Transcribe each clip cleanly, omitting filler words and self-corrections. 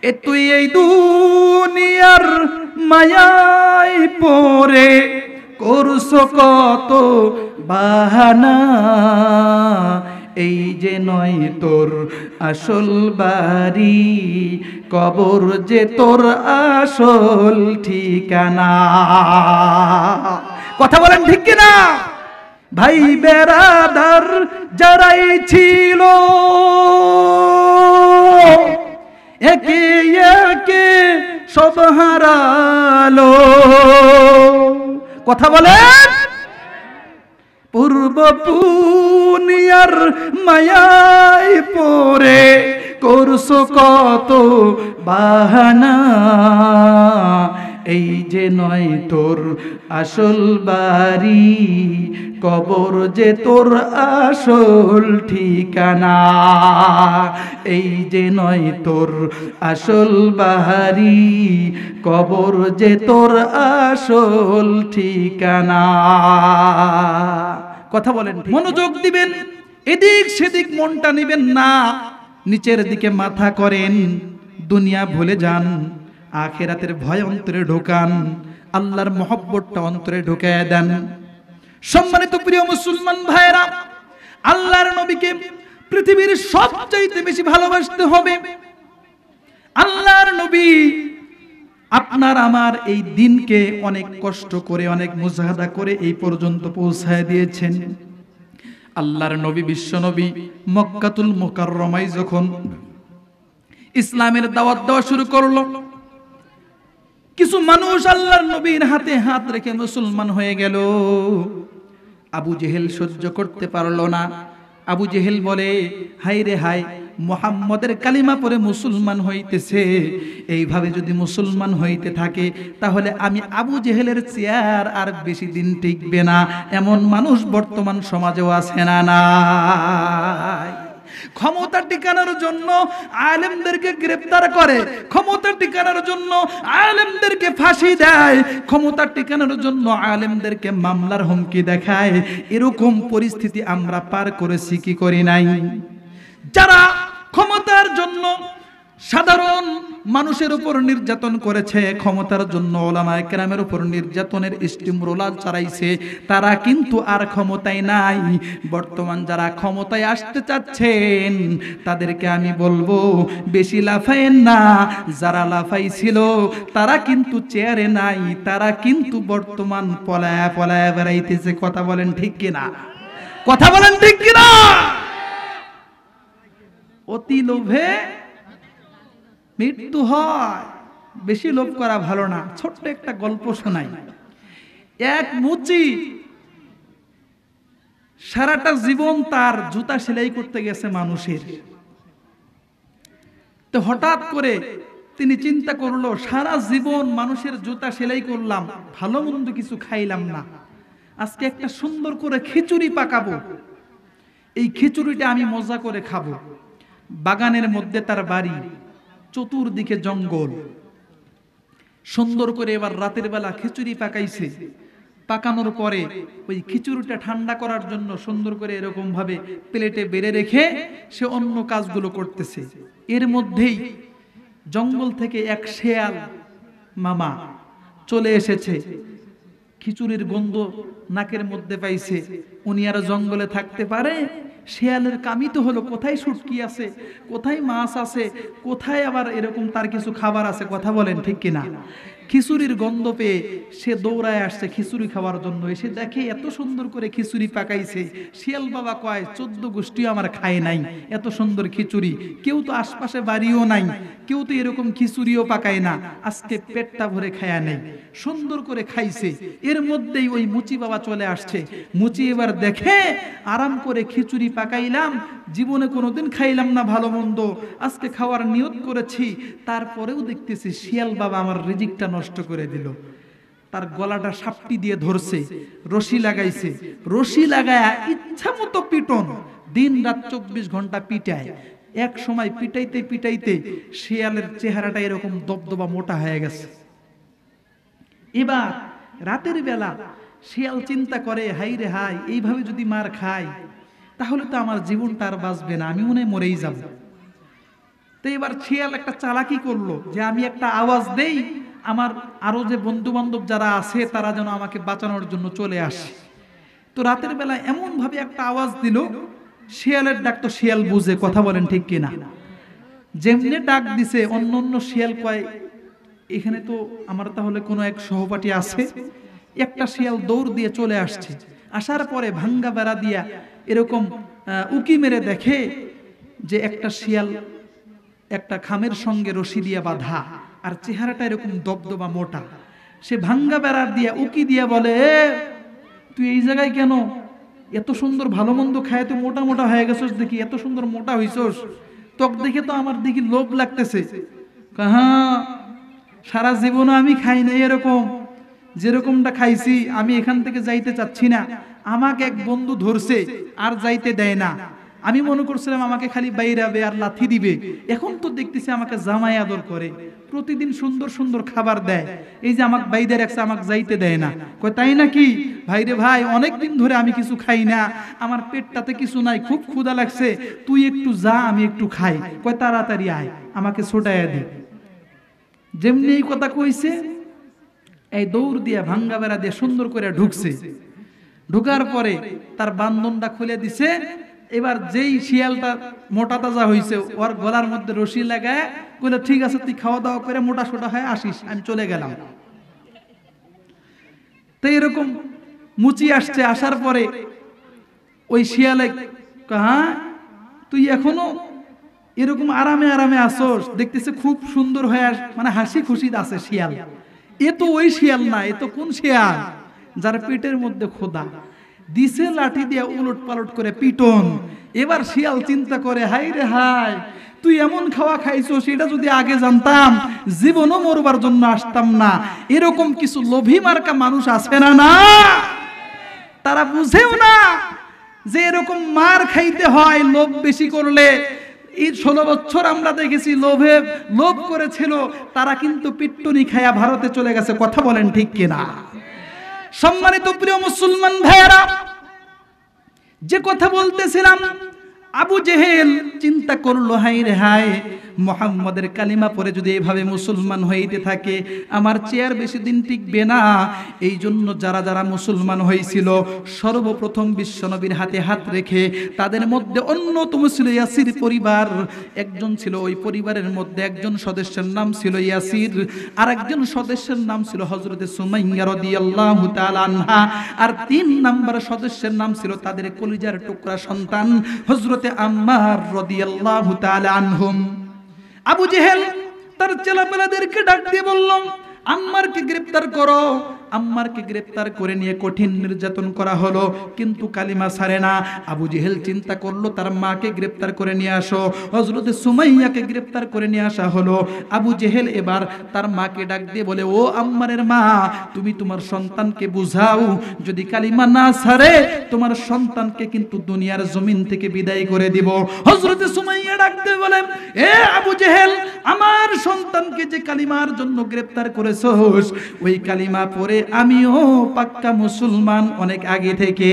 এ তুই এই দুনিয়ার মায়ায় পড়ে করছো কত বাহানা, এই যে নয় তোর আসল বাড়ি, কবর যে তোর আসল ঠিকানা। কথা বলেন ঠিক কিনা? ভাই বেরাদার যারাই ছিল একে একে সব হারালো। কথা বলেন। পূর্ব পুনিয়ার মায়ায় পড়ে করছো কত বাহানা, এই যে নয় তোর আসল বাড়ি, কবর যে তোর আসল ঠিকানা। এই যে নয় তোর আসল বাড়ি, কবর যে তোর আসল ঠিকানা। কথা বলেন। মনোযোগ দিবেন, এদিক সেদিক মনটা নিবেন না, নিচের দিকে মাথা করেন, দুনিয়া ভুলে যান, আখিরাতের ভয় অন্তরে ঢোকান, আল্লাহর মহব্বতটা অন্তরে ঢুকায় দেন। সম্মানিত প্রিয় মুসলমান ভাইরা, আল্লাহর নবীকে পৃথিবীর সবচাইতে বেশি ভালোবাসতে হবে। আল্লাহর নবী আপনার আমার এই দিনকে অনেক কষ্ট করে, অনেক মুজাহাদা করে এই পর্যন্ত পৌঁছায় দিয়েছেন। আল্লাহর নবী, বিশ্ব নবী মক্কাতুল মুকাররমায় যখন ইসলামের দাওয়াত দেওয়া শুরু করলো, কিছু মানুষ আল্লাহর নবীর হাতে হাত রেখে মুসলমান হয়ে গেল। আবু জেহেল সহ্য করতে পারলো না। আবু জেহেল বলে, হায় রে হায়, মুহাম্মদের কালিমা পড়ে মুসলমান হইতেছে, এইভাবে যদি মুসলমান হইতে থাকে তাহলে আমি আবু জেহেলের চেয়ার আর বেশি দিন টিকবে না। এমন মানুষ বর্তমান সমাজেও আছে না নাই? ক্ষমতা টিকানোর জন্য আলেমদেরকে গ্রেফতার করে, ক্ষমতা টিকানোর জন্য আলেমদেরকে ফাঁসি দেয়, ক্ষমতা টিকানোর জন্য আলেমদেরকে মামলার হুমকি দেখায়। এরকম পরিস্থিতি আমরা পার করেছি কি করি নাই? যারা ক্ষমতার জন্য সাধারণ মানুষের উপর নির্যাতন করেছে, ক্ষমতার জন্য উলামায়ে কেরামের উপর নির্যাতনের স্টিম রোলার চালাইছে, তারা কিন্তু আর ক্ষমতায় নাই। বর্তমান যারা ক্ষমতায় আসতে চাচ্ছেন তাদেরকে আমি বলবো, বেশি লাফায়েন না। যারা লাফাইছিল তারা কিন্তু চেয়ারে নাই, তারা কিন্তু বর্তমান পলায়া পলায়া বেড়াইতেছে। কথা বলেন ঠিক কিনা? কথা বলেন ঠিক কিনা? অতি লোভে মৃত্যু হয়, বেশি লোভ করা ভালো না। ছোট্ট একটা গল্প শোনাই। এক মুচি সারাটা জীবন তার জুতা সেলাই করতে গেছে মানুষের। তো হঠাৎ করে তিনি চিন্তা করলো, সারা জীবন মানুষের জুতা সেলাই করলাম, ভালো মন্দ কিছু খাইলাম না, আজকে একটা সুন্দর করে খিচুড়ি পাকাবো, এই খিচুড়িটা আমি মজা করে খাবো। বাগানের মধ্যে তার বাড়ি, চতুর্দিকে জঙ্গল, সুন্দর করে এবার রাতের বেলা খিচুড়ি পাকাইছে। পাকানোর পরে ওই খিচুড়িটা ঠান্ডা করার জন্য সুন্দর করে এরকম ভাবে প্লেটে বেড়ে রেখে সে অন্য কাজগুলো করতেছে। এর মধ্যেই জঙ্গল থেকে এক শেয়াল মামা চলে এসেছে। খিচুড়ির গন্ধ নাকের মধ্যে পাইছে। উনি আর জঙ্গলে থাকতে পারে? শেয়ালের কামি তো হলো, কোথায় শুটকি আছে, কোথায় মাছ আছে, কোথায় আবার এরকম তার কিছু খাবার আছে। কথা বলেন ঠিক কিনা? খিচুড়ির গন্ধ পেয়ে সে দৌড়ায় আসছে খিচুড়ি খাওয়ার জন্য। এসে দেখে এত সুন্দর করে খিচুড়ি পাকাইছে। শিয়াল বাবা কয়, 14 গোষ্ঠী আমার খায় নাই এত সুন্দর খিচুড়ি, কেউ তো আশপাশে বাড়িও নাই, কেউ তো এরকম খিচুড়িও পাকায় না, আজকে পেটটা ভরে খায়া নেই। সুন্দর করে খাইছে। এর মধ্যেই ওই মুচি বাবা চলে আসছে। মুচি এবার দেখে, আরাম করে খিচুড়ি পাকাইলাম, জীবনে কোনোদিন খাইলাম না ভালো মন্দ, আজকে খাওয়ার নিয়ত করেছি, তারপরেও দেখতেছি শিয়াল বাবা আমার রিজিকটা নষ্ট করে দিল। তার গলাটা সাপটি দিয়ে ধরছে, রশি লাগাইছে, রশি লাগায়া ইচ্ছা মতো পিটন, দিন রাত 24 ঘন্টা পিটায়। এক সময় পিটাইতে পিটাইতে শিয়ালের চেহারাটা এরকম দবদবা মোটা হয়ে গেছে। এবার রাতের বেলা শিয়াল চিন্তা করে, হাই রে হাই, এইভাবে যদি মার খাই তাহলে তো আমার জীবনটা আর বাঁচবে না, আমি মনে মরেই যাব। তো এবার শিয়াল একটা চালাকি করলো যে আমি একটা আওয়াজ দেই, আমার আরো যে বন্ধু বান্ধব যারা আছে তারা যেন আমাকে বাঁচানোর জন্য চলে আসে। তো রাতের বেলা এমন ভাবে একটা আওয়াজ দিল, শিয়ালের ডাক তো শিয়াল বুঝে, কথা বলেন ঠিক কিনা? যেমনি ডাক দিছে অন্য অন্য শিয়াল কয় এখানে তো আমার তাহলে কোনো এক সহপাঠী আছে। একটা শিয়াল দৌড় দিয়ে চলে আসছে, আসার পরে ভাঙ্গা বেড়া দিয়া এরকম উকি মেরে দেখে যে একটা শিয়াল একটা খামের সঙ্গে রশি দিয়ে বাঁধা, আর চেহারাটা এরকম দবদবা মোটা। সে ভাঙ্গা বেড়ার দিয়া উকি দিয়া বলে, তুই এই জায়গায় কেন? এত সুন্দর ভালো মন্দ খায় তুই মোটা মোটা হয়ে গেছস দেখি, এত সুন্দর মোটা হইছস, তোক দেখে তো আমার দেখি লোভ লাগতেছে। হ্যাঁ, সারা জীবনে আমি খাই না এরকম, যেরকমটা খাইছি আমি এখান থেকে যাইতে চাচ্ছি না। আমাকে এক বন্ধু ধরছে আর যাইতে দেয় না। আমি মনে করছিলাম আমাকে খালি বাইরাবে আর লাথি দিবে, এখন তো দেখতেছি আমাকে জামাই আদর করে, প্রতিদিন সুন্দর সুন্দর খাবার দেয়। এই যে আমাকে বাইরে রাখছে, আমাকে যাইতে দেয় না। কয় তাই নাকি? ভাইরে ভাই, অনেকদিন ধরে আমি কিছু খাই না, আমার পেটটাতে কিছু নাই, খুব ক্ষুধা লাগছে, তুই একটু যা আমি একটু খাই। কয় তাড়াতাড়ি আয়, আমাকে ছোটাইয়া দি। যেমনি এই কথা কইছে, এই দৌড় দিয়া ভাঙ্গা বেড়া দিয়ে সুন্দর করে ঢুকছে। ঢুকার পরে তার বান্ধনটা খুলে দিছে। এবার যেই শিয়ালটা মোটা তাজা হইছে, ওর গলার মধ্যে রশি লাগায় বলে, ঠিক আছে তুই খাওয়া দাওয়া করে মোটা সোটা হয়ে আসিস, আমি চলে গেলাম। তো এরকম মুচি আসছে, আসার পরে ওই শিয়ালে, হ্যাঁ তুই এখনো এরকম আরামে আরামে আসোস, দেখতেছে খুব সুন্দর হয়ে মানে হাসি খুশি আছে শিয়াল। এ তো ওই শিয়াল না, এ তো কোন শিয়াল? যার পেটের মধ্যে খোদা। দিছে লাঠি দিয়ে উলট পালট করে পিটন। এবার শিয়াল চিন্তা করে, হাই রে হাই, তুই এমন খাওয়া খাইছো, সেটা যদি আগে জানতাম জীবনও মরবার জন্য আসতাম না। এরকম কিছু লোভী মার্কা মানুষ আছে না? না, তারা বুঝেও না যে এরকম মার খাইতে হয় লোভ বেশি করলে। এই 16 বছর আমরা দেখেছি লোভ করেছিল, তারা কিন্তু পিট্টুনি খায়া ভারতে চলে গেছে, কথা বলেন ঠিক কিনা? সম্মানিত প্রিয় মুসলমান ভাইয়েরা, যে কথা বলতেছিলাম, আবু জেহেল চিন্তা করলো, হাই রে হাই, মুহাম্মাদের কালিমা পড়ে যদি এভাবে মুসলমান হইতে থাকে, আমার চেয়ার বেশি দিন টিকবে না। এই জন্য যারা যারা মুসলমান হয়েছিল, সর্বপ্রথম বিশ্বনবীর হাতে হাত রেখে, তাদের মধ্যে অন্যতম ছিল ইয়াসির পরিবার। একজন ছিল, ওই পরিবারের মধ্যে একজন সদস্যের নাম ছিল ইয়াসির, আর একজন সদস্যের নাম ছিল হযরতে সুমাইয়া রাদিয়াল্লাহু তাআলা আনহা, আর 3 নাম্বার সদস্যের নাম ছিল তাদের কলিজার টুকরা সন্তান হযরতে আম্মার রাদিয়াল্লাহু তাআলা আনহুম। আবু জেহেল তার ছেলেপেলেদেরকে ডাক দিয়ে বলল, আম্মারকে গ্রেফতার করো। আম্মারকে গ্রেফতার করে নিয়ে কঠিন নির্যাতন করা হলো, কিন্তু কালিমা ছাড়ে না। আবু জেহেল চিন্তা করলো, তার মাকে গ্রেফতার করে নিয়ে আসো। হযরতে সুমাইয়াকে গ্রেফতার করে নিয়ে আসা হলো। আবু জেহেল এবার তার মাকে ডাক দিয়ে বলে, ও আম্মারের মা, তুমি তোমার সন্তানকে বুঝাও, যদি কালিমা না ছাড়ে তোমার সন্তানকে কিন্তু দুনিয়ার জমিন থেকে বিদায় করে দিব। হযরতে সুমাইয়া ডাক দিয়ে বলে, এ আবু জেহেল, আমার সন্তানকে যে কালিমার জন্য গ্রেফতার করেছস, ওই কালিমা পড়ে আমিও পাক্কা মুসলমান অনেক আগে থেকে।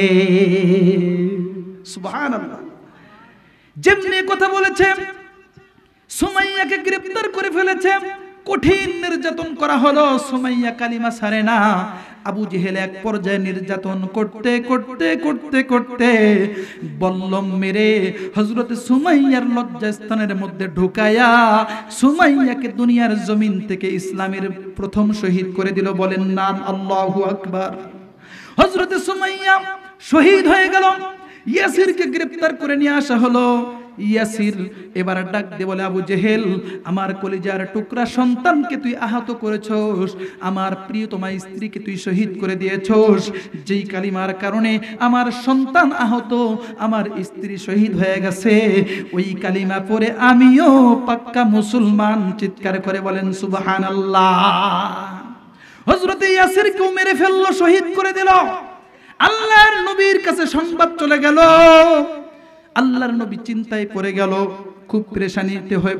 সুবহানাল্লাহ। যেমনি কথা বলেছে, সুমাইয়াকে গ্রেফতার করে ফেলেছে, কঠিন নির্যাতন করা হলো, সুমাইয়া কালিমা ছাড়ে না। আবু জেহেল এক পর্যায়ে নির্যাতন করতে করতে করতে করতে বল্লম মেরে হযরত সুমাইয়ার লজ্জাস্থানের মধ্যে ঢুকায়া সুমাইয়াকে দুনিয়ার জমিন থেকে ইসলামের প্রথম শহীদ করে দিল। বলেন না আল্লাহু আকবার। হযরত সুমাইয়া শহীদ হয়ে গেল। ইয়াসিরকে গ্রেফতার করে নিয়ে আসা হলো। ইয়াসির এবার ডাক দিয়ে বলে, আবু জেহেল, আমার কলিজার টুকরা সন্তানকে তুই আহত করেছস, আমার প্রিয়তমা স্ত্রীকে তুই শহীদ করে দিয়েছস, যেই কালিমার কারণে আমার সন্তান আহত, আমার স্ত্রী শহীদ হয়ে গেছে, ওই কালিমা পড়ে আমিও পাক্কা মুসলমান। চিৎকার করে বলেন সুবহানাল্লাহ। হযরত ইয়াসিরকেও মেরে ফেললো, শহীদ করে দিল। আল্লাহর নবীর কাছে সংবাদ চলে গেল। আল্লাহর নবী চিন্তায় পড়ে গেল, খুব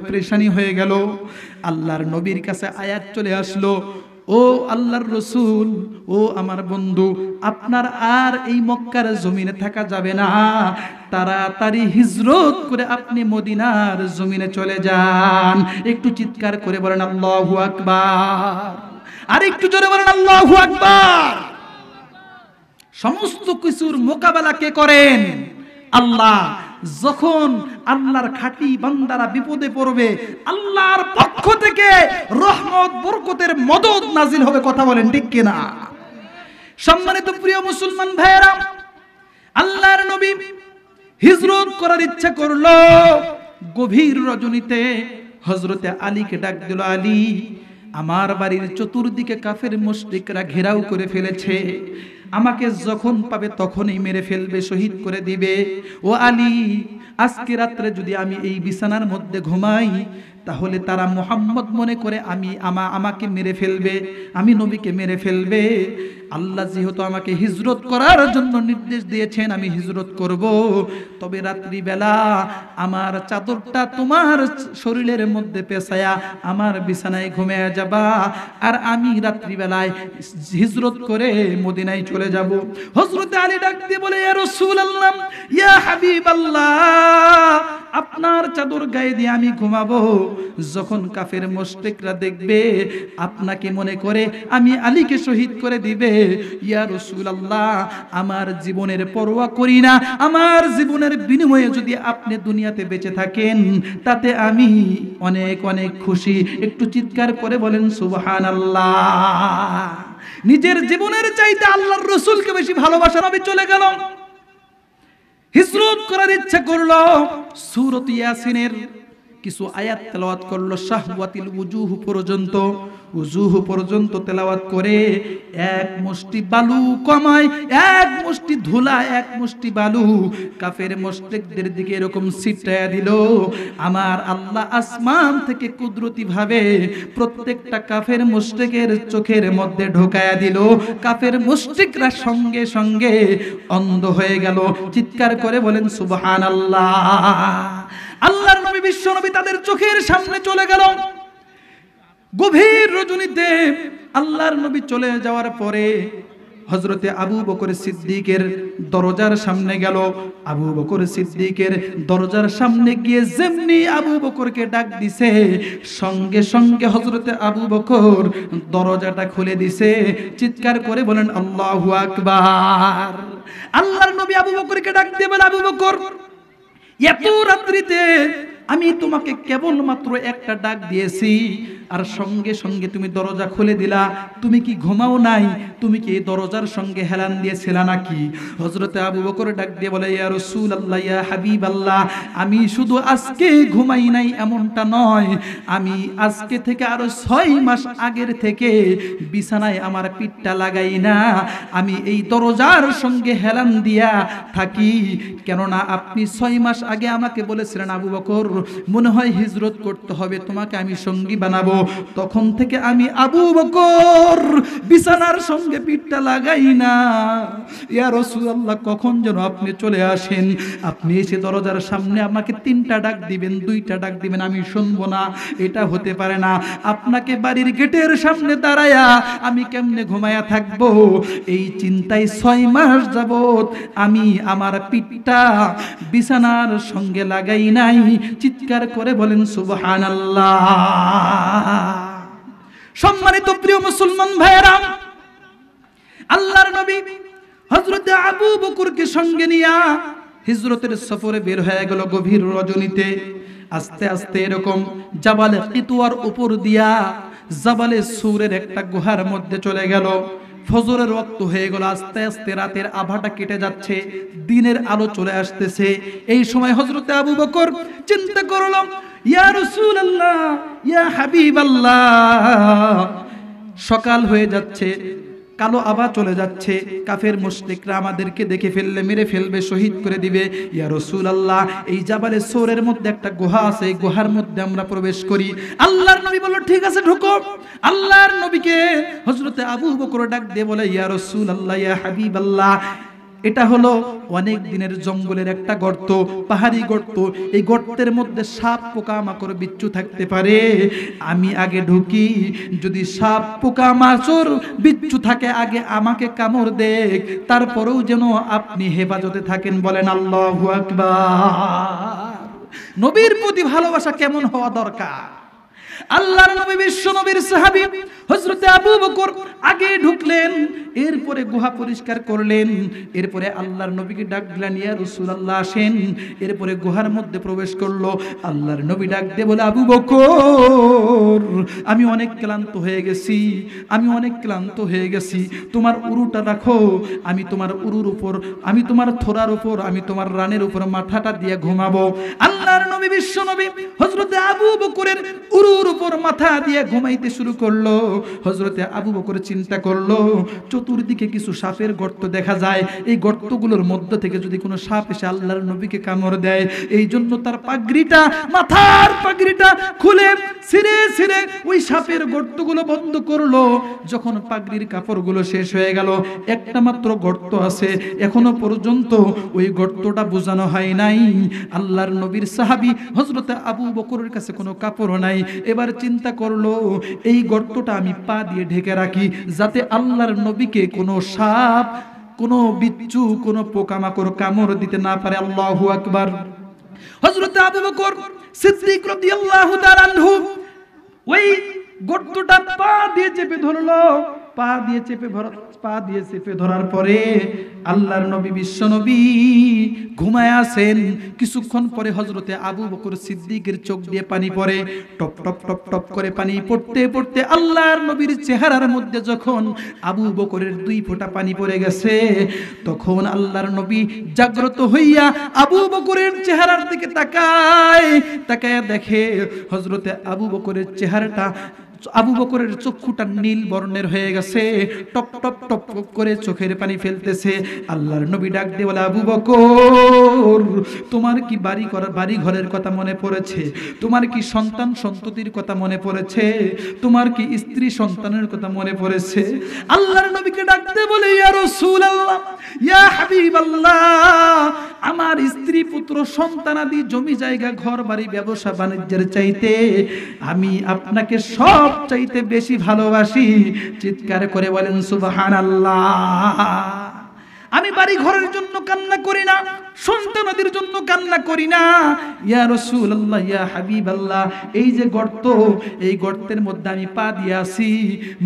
পেরেশানি হয়ে গেল। আল্লাহর নবীর কাছে আয়াত চলে আসলো, ও আল্লাহর রসুল, ও আমার বন্ধু, আপনার আর এই মক্কার জমিনে থাকা যাবে না, তাড়াতাড়ি হিজরত করে আপনি মদিনার জমিনে চলে যান। একটু চিৎকার করে বলেন আল্লাহু আকবার, আর একটু জোরে বলেন আল্লাহু আকবার। সমস্ত কিছুর মোকাবেলা কে করেন? আল্লাহ। যখন আল্লাহর খাঁটি বান্দারা বিপদে পড়বে, আল্লাহর পক্ষ থেকে রহমত বরকতের মদদ নাজিল হবে। কথা বলেন ঠিক কিনা? সম্মানিত প্রিয় মুসলমান ভাইয়েরা, আল্লাহর নবী হিজরত করার ইচ্ছা করলো। গভীর রজনীতে হযরতে আলীকে ডাক দিল, আলী, আমার বাড়ির চতুর্দিকে কাফের মুশরিকরা ঘেরাও করে ফেলেছে, আমাকে যখন পাবে তখনই মেরে ফেলবে, শহীদ করে দিবে। ও আলী, আজকে রাত্রে যদি আমি এই বিছানার মধ্যে ঘুমাই, তাহলে তারা মুহাম্মদ মনে করে আমাকে মেরে ফেলবে, আমি নবীকে মেরে ফেলবে। আল্লাহ যেহেতু আমাকে হিজরত করার জন্য নির্দেশ দিয়েছেন, আমি হিজরত করব। তবে রাত্রিবেলা আমার চাদরটা তোমার শরীরের মধ্যে পেঁচায়া আমার বিছানায় ঘুমিয়ে যাবা, আর আমি রাত্রিবেলায় হিজরত করে মদিনায় চলে যাব। হযরত আলী ডাক দিয়ে বলে, ইয়া রাসূলুল্লাহ, ইয়া হাবিবাল্লাহ, আপনার চাদর গায়ে দিয়ে আমি ঘুমাবো, যখন কাফের মুশরিকরা দেখবে আপনাকে মনে করে আমি আলীকে শহীদ করে দিবে। ইয়া রাসূলুল্লাহ, আমার জীবনের পরোয়া করি না, আমার জীবনের বিনিময়ে যদি আপনি দুনিয়াতে বেঁচে থাকেন, তাতে আমি অনেক অনেক খুশি। একটু চিৎকার করে বলেন সুবহানাল্লাহ। নিজের জীবনের চাইতে আল্লাহর রাসূলকে বেশি ভালোবাসা নবী চলে গেল, হিজরত করার ইচ্ছা করলো। সূরাত ইয়াসিনের কিছু আয়াত তেলাওয়াত করলো, শাহওয়াতিল উজুহ পর্যন্ত, উজুহ পর্যন্ত তেলাওয়াত করে এক মুষ্টি বালু কমায়, এক মুষ্টি ধুলা, এক মুষ্টি বালু কাফের মুশরিকদের দিকে এরকম ছিটায়া দিল। আমার আল্লাহ আসমান থেকে কুদরতি ভাবে প্রত্যেকটা কাফের মুশরিকের চোখের মধ্যে ঢোকায়া দিল। কাফের মুশরিকরা সঙ্গে সঙ্গে অন্ধ হয়ে গেল। চিৎকার করে বলেন সুবহানাল্লাহ। আল্লাহর নবী, বিশ্ব নবী তাদের চোখের সামনে চলে গেল। গভীর রজনীতে আল্লাহর নবী চলে যাওয়ার পরে হযরতে আবু বকর সিদ্দিকের দরজার সামনে গেল। আবু বকর সিদ্দিকের দরজার সামনে গিয়ে যেমনি আবু বকরকে ডাক দিছে, সঙ্গে সঙ্গে হযরতে আবু বকর দরজাটা খুলে দিছে। চিৎকার করে বলেন আল্লাহু আকবার। আল্লাহর নবী আবু বকরকে ডাক দিয়ে বলে, আবু বকর, এত রাত্রিতে আমি তোমাকে কেবলমাত্র একটা ডাক দিয়েছি, আর সঙ্গে সঙ্গে তুমি দরজা খুলে দিলা। তুমি কি ঘুমাও নাই? তুমি কি এই দরজার সঙ্গে হেলান দিয়েছিলা নাকি? হযরতে আবু বকর ডাক দিয়ে বলে, ইয়া রাসূলুল্লাহ, ইয়া হাবিবাল্লাহ, আমি শুধু আজকে ঘুমাই নাই এমনটা নয়, আমি আজকে থেকে আরো 6 মাস আগের থেকে বিছানায় আমার পিঠটা লাগাই না, আমি এই দরজার সঙ্গে হেলান দিয়া থাকি। কেননা আপনি 6 মাস আগে আমাকে বলেছিলেন, আবু বকর, মনে হয় হিজরত করতে হবে, তোমাকে আমি সঙ্গী বানাবো। তখন থেকে আমি আবু বকর বিছানার সঙ্গে পিঠটা লাগাই না। ইয়া রাসূলুল্লাহ, কখন যেন আপনি চলে আসেন, আপনি এসে দরজার সামনে আমাকে 3টা ডাক দিবেন, 2টা ডাক দিবেন, আমি শুনবো না, এটা হতে পারে না। আপনাকে বাড়ির গেটের সামনে দাঁড়ায়া আমি কেমনে ঘুমায়া থাকবো? এই চিন্তায় 6 মাস যাবত আমি আমার পিঠটা বিছানার সঙ্গে লাগাই নাই। চিৎকার করে বলেন সুবহানাল্লাহ। সম্মানিত প্রিয় মুসলমান ভাইয়েরা, আল্লাহর নবী হযরত আবু বকরকে সঙ্গে নিয়া হিজরতের সফরে বের হয়ে গেল। গভীর রজনীতে আস্তে আস্তে এরকম জাবালে কিতুয়ার উপর দিয়া জাবালে সূরের একটা গুহার মধ্যে চলে গেল। ফজরের ওয়াক্ত হয়ে গেল, আস্তে আস্তে রাতের আভাটা কেটে যাচ্ছে, দিনের আলো চলে আসতেছে। এই সময় হযরতে আবু বকর চিন্তা করলো, ইয়া রাসূলুল্লাহ, ইয়া হাবিবাল্লাহ, সকাল হয়ে যাচ্ছে, কালো আভা চলে যাচ্ছে, কাফের মুশরিকরা আমাদেরকে দেখে ফেললে মেরে ফেলবে, শহীদ করে দিবে। ইয়া রাসূলুল্লাহ, এই জাবালে সূরের মধ্যে একটা গুহা আছে, এই গুহার মধ্যে আমরা প্রবেশ করি। আল্লাহর নবী বলল, ঠিক আছে, ঢুকো। আল্লাহর নবীকে হযরতে আবু বকর ডাক দিয়ে বলে, ইয়া রাসূলুল্লাহ, ইয়া হাবিবাল্লাহ, এটা হলো অনেক দিনের জঙ্গলের একটা গর্ত, পাহাড়ি গর্ত। এই গর্তের মধ্যে সাপ পোকামাকড় বিচ্ছু থাকতে পারে। আমি আগে ঢুকি, যদি সাপ পোকামাকড় বিচ্ছু থাকে আগে আমাকে কামড় দেখ, তারপরেও যেন আপনি হেফাজতে থাকেন। বলেন আল্লাহু আকবার। নবীর প্রতি ভালোবাসা কেমন হওয়া দরকার। আল্লাহর নবী বিশ্ব নবীর সাহাবী হযরত আবু বকর আগে ঢুকলেন, এরপরে গুহা পরিষ্কার করলেন, এরপরে আল্লাহর নবীকে ডাক দিলেন, ইয়া রাসূলুল্লাহ আসেন। এরপরে গুহার মধ্যে প্রবেশ করলো। আল্লাহর নবী ডাক দিয়ে বলে, আবু বকর আমি অনেক ক্লান্ত হয়ে গেছি, আমি অনেক ক্লান্ত হয়ে গেছি, তোমার উরুটা রাখো, আমি তোমার উরুর উপর, আমি তোমার থোড়ার উপর, আমি তোমার রানের উপর মাথাটা দিয়ে ঘুমাবো। আল্লাহর নবী বিশ্ব নবী হযরত আবু বকরের উরুর উপর মাথা দিয়ে ঘুমাইতে শুরু করলো। হযরতে আবু বকর চিন্তা করলো, চতুর্দিকে কিছু সাপের গর্ত দেখা যায়, এই গর্তগুলোর মধ্য থেকে যদি কোনো সাপ এসে আল্লাহর নবীকে কামড় দেয়, এই জন্য তার পাগড়িটা, মাথার পাগড়িটা খুলে ছিঁড়ে ছিঁড়ে ওই সাপের গর্তগুলো বন্ধ করলো। যখন পাগড়ির কাপড়গুলো শেষ হয়ে গেল, একটা মাত্র গর্ত আছে, এখনো পর্যন্ত ওই গর্তটা বোঝানো হয় নাই। আল্লাহর নবীর সাহাবী হযরতে আবু বকরের কাছে কোনো কাপড় নাই। এবার চিন্তা করলো, এই গর্তটা আমি পা দিয়ে ঢেকে রাখি, যাতে আল্লাহর নবীকে কোনো সাপ, কোনো বিচ্ছু, কোনো পোকামাকড় কামড় দিতে না পারে। আল্লাহু আকবার। হযরত আবু বকর সিদ্দিক রাদিয়াল্লাহু তাআলা আনহু ওই গর্তটা পা দিয়ে চেপে ধরলো। পা দিয়ে চেপে ধরার পরে আল্লাহর নবী বিশ্ব নবী ঘুমায় আছেন। কিছুক্ষণ পরে হযরতে আবু বকর সিদ্দিকের চোখ দিয়ে পানি পড়ে, টপ টপ টপ টপ করে পানি পড়তে পড়তে আল্লাহর নবীর চেহারার মধ্যে যখন আবু বকরের 2 ফোঁটা পানি পড়ে গেছে, তখন আল্লাহর নবী জাগ্রত হইয়া আবু বকরের চেহারার দিকে তাকায় দেখে হযরতে আবু বকরের চেহারাটা, আবু বকরের চক্ষুটা নীল বর্ণের হয়ে গেছে, টপ টপ টপ টপ করে চোখের পানি ফেলতেছে। আল্লাহর নবী ডাক দিয়ে বলে, আবু বকর তোমার কি বাড়ি ঘরের কথা মনে পড়েছে? তোমার কি সন্তান সন্ততির কথা মনে পড়েছে? তোমার কি স্ত্রী সন্তানের কথা মনে পড়েছে? আল্লাহর নবীকে ডাক দিয়ে বলে, ইয়া রাসূলুল্লাহ, ইয়া হাবিবাল্লাহ, আমার স্ত্রী পুত্র সন্তানাদি জমি জায়গা ঘর বাড়ি ব্যবসা বাণিজ্যের চাইতে আমি আপনাকে সব চাইতে বেশি ভালোবাসি। চিৎকার করে বলেন সুবহানাল্লাহ। আমি বাড়ি ঘরের জন্য কান্না করি না, সন্তানাদের জন্য কান্না করি না। ইয়া রাসূলুল্লাহ, ইয়া হাবিবাল্লাহ, এই যে গর্ত, এই গর্তের মধ্যে আমি পা দিয়ে আছি,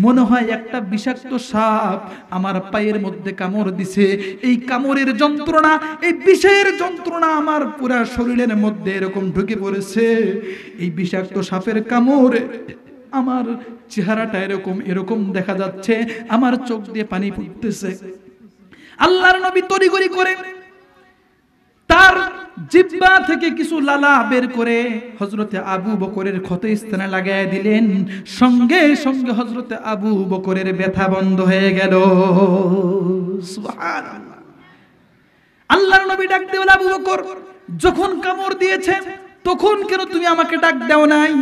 মনে হয় একটা বিষাক্ত সাপ আমার পায়ের মধ্যে কামড় দিছে। এই কামড়ের যন্ত্রণা, এই বিষের যন্ত্রণা আমার পুরো শরীরের মধ্যে এরকম ঢুকে পড়েছে। এই বিষাক্ত সাপের কামড়ে আমার চেহারাটা এরকম দেখা যাচ্ছে, আমার চোখ দিয়ে পানি পড়তেছে। আল্লাহর নবী তড়িঘড়ি করে তার জিহ্বা থেকে কিছু লালা বের করে হযরতে আবু বকরের ক্ষতস্থানে লাগায় দিলেন। সঙ্গে সঙ্গে হযরতে আবু বকরের ব্যথা বন্ধ হয়ে গেল। সুবহানাল্লাহ। আল্লাহর নবী ডাক দিয়ে বলে, আবু বকর যখন কামড় দিয়েছে তখন কেন তুমি আমাকে ডাক দাও নাই?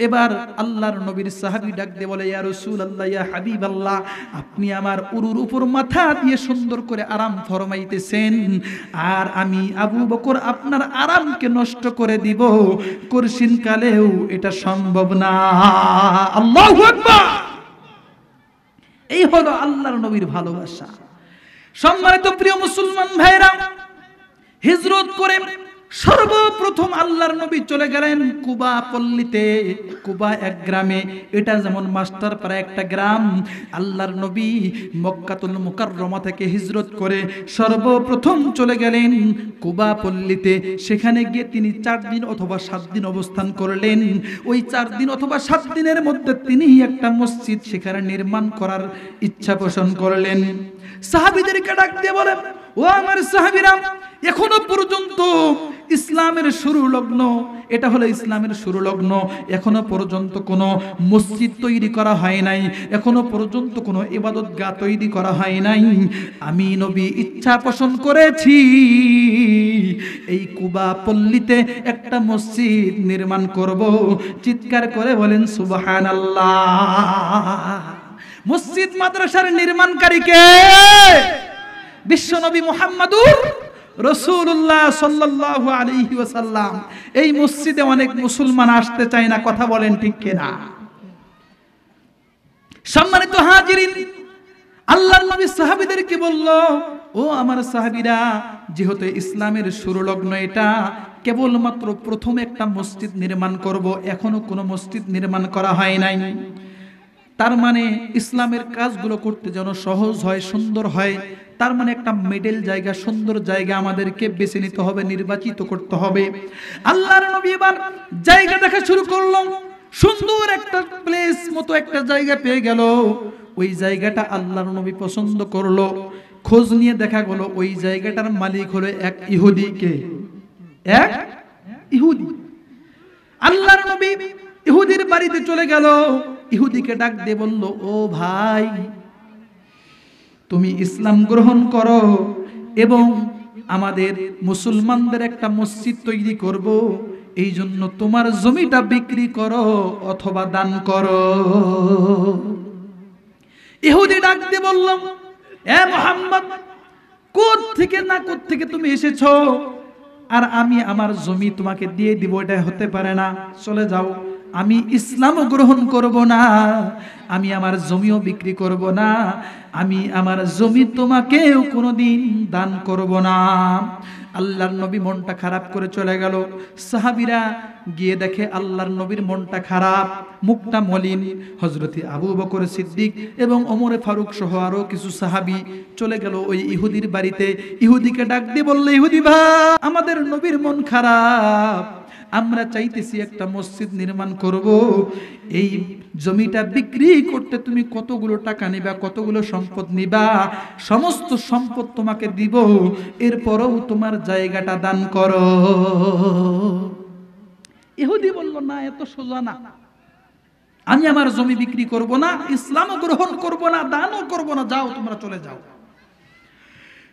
এবার আল্লাহর নবীর সাহাবী ডাক দিয়ে বলে, ইয়া রাসূলুল্লাহ, ইয়া হাবিবাল্লাহ, আপনি আমার উরুর উপর মাথা দিয়ে সুন্দর করে আরাম ফরমাইতেছেন, আর আমি আবু বকর আপনার আরামকে নষ্ট করে দিব, করসিন কালেও এটা সম্ভব না। আল্লাহু আকবার। এই হলো আল্লাহর নবীর ভালোবাসা। সম্মানিত প্রিয় মুসলমান ভাইরা, হিজরত করে সর্বপ্রথম আল্লাহর নবী চলে গেলেন কুবা পল্লীতে, কুবা এক গ্রামে। এটা যেমন মাস্টারপাড়া একটা গ্রাম। আল্লাহর নবী মক্কাতুল মুকাররমা থেকে হিজরত করে সর্বপ্রথম চলে গেলেন কুবা পল্লীতে। সেখানে গিয়ে তিনি 4 দিন অথবা 7 দিন অবস্থান করলেন। ওই 4 দিন অথবা 7 দিনের মধ্যে তিনি একটা মসজিদ সেখানে নির্মাণ করার ইচ্ছা পোষণ করলেন। সাহাবীদেরকে ডাক দিয়ে বলেন, ও আমার সাহাবীরা, এখনো পর্যন্ত ইসলামের শুরু লগ্ন, এটা হলো ইসলামের শুরু লগ্ন, এখনো পর্যন্ত কোনো মসজিদ তৈরি করা হয় নাই, এখনো পর্যন্ত কোনো ইবাদতগাহ তৈরি করা হয় নাই। আমি নবী ইচ্ছা পোষণ করেছি এই কুবা পল্লীতে একটা মসজিদ নির্মাণ করব। চিৎকার করে বলেন সুবহানাল্লাহ। মসজিদ মাদ্রাসার নির্মাণকারী কে? বিশ্বনবী মুহাম্মাদুর রাসূলুল্লাহ সাল্লাল্লাহু আলাইহি ওয়াসাল্লাম। এই মসজিদে অনেক মুসলমান আসতে চায় না, কথা বলেন ঠিক কিনা? সম্মানিত হাজিরিন, আল্লাহর নবী সাহাবীদেরকে বলল, ও আমার সাহাবীরা, যেহেতু ইসলামের শুরু লগ্ন এটা, কেবলমাত্র প্রথম একটা মসজিদ নির্মাণ করব, এখনো কোনো মসজিদ নির্মাণ করা হয় নাই। তার মানে ইসলামের কাজগুলো করতে যেন সহজ হয়, সুন্দর হয়, তার মানে একটা মিডল জায়গা, সুন্দর জায়গা আমাদেরকে বেছে নিতে হবে, নির্বাচিত করতে হবে। আল্লাহর নবী এবার জায়গা দেখা শুরু করলো। সুন্দর একটা প্লেস মতো একটা জায়গা পেয়ে গেল। ওই জায়গাটা আল্লাহর নবী পছন্দ করলো। খোঁজ নিয়ে দেখা গেল ওই জায়গাটার মালিক হলো এক ইহুদি। কে? এক ইহুদি। আল্লাহর নবী ইহুদির বাড়িতে চলে গেল। ইহুদিকে ডাক দিয়ে বলল, ও ভাই, তুমি ইসলাম গ্রহণ করো এবং আমাদের মুসলমানদের একটা মসজিদ তৈরি করব, এই জন্য তোমার জমিটা বিক্রি করো অথবা দান করো। ইহুদি ডাক দিয়ে বলল, এ মুহাম্মদ, কোথ থেকে তুমি এসেছো, আর আমি আমার জমি তোমাকে দিয়ে দিব, এটা হতে পারে না, চলে যাও। আমি ইসলামও গ্রহণ করব না, আমি আমার জমিও বিক্রি করব না, আমি আমার জমি তোমাকেও কোনোদিন দান করব না। আল্লাহর নবী মনটা খারাপ করে চলে গেল। সাহাবীরা গিয়ে দেখে আল্লাহর নবীর মনটা খারাপ, মুখটা মলিন। হযরতে আবু বকর সিদ্দিক এবং ওমর ফারুক সহ আরো কিছু সাহাবী চলে গেল ওই ইহুদির বাড়িতে। ইহুদিকে ডাক দিয়ে বলল, ইহুদি ভাই, আমাদের নবীর মন খারাপ, আমরা চাইতেছি একটা মসজিদ নির্মাণ করব, এই জমিটা বিক্রি করতে তুমি কতগুলো টাকা নিবা, কতগুলো সম্পদ নিবা, সমস্ত সম্পদ তোমাকে দিব, এরপরও তোমার জায়গাটা দান করো। ইহুদি বলল, না, এত সোজা না, আমি আমার জমি বিক্রি করব না, ইসলামও গ্রহণ করব না, দানও করব না, যাও তোমরা চলে যাও।